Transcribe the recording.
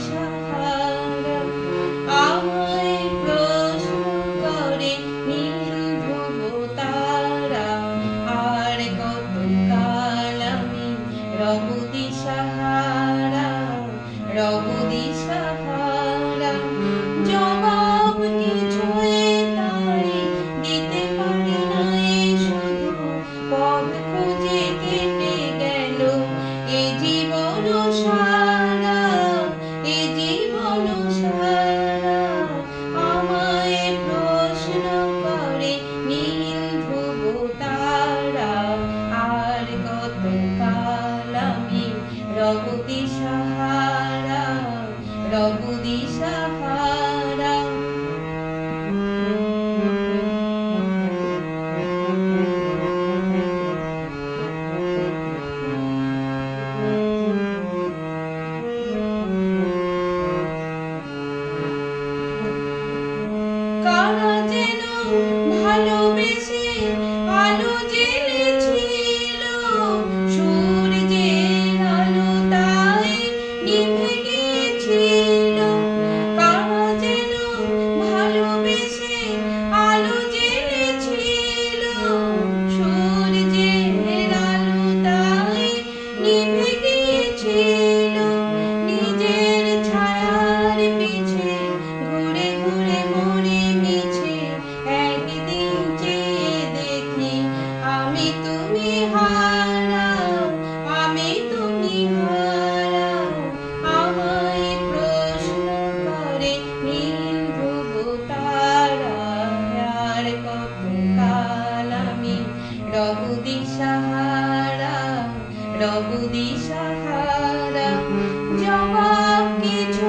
দিশাহারা আমায় প্রশ্ন করে নীল ধ্রুব তারা আর কতকাল আমি রব দিশাহারা রব দিশাহারা জবাব কিছুই তাই দিতে পারি নাই শুধু পথ খুঁজে কেটে গেল এ জীবন সারা এ জীবন সারা আমায় প্রশ্ন করে নীল ধ্রুব তারা আর কতকাল আমি রব দিশাহারা রব দিশাহারা কারা যেন ভালোবেসে আলো জ্বেলেছিল সূর্যের আলো তাই নিভে গিয়েছিল কারা যেন ভালোবেসে আলো জ্বেলেছিল সূর্যের আলো তাই নিভে গিয়েছিল নিজের ছায়ার পিছে ঘুরে ঘুরে মরে মিছে একদিন চেয়ে দেখি আমি তুমি হারা আমি তুমি হারা আমায় প্রশ্ন করে নীল ধ্রুব তারা আর কতকাল আমি রব দিশাহারা রব দিশাহারা জবাব কিছু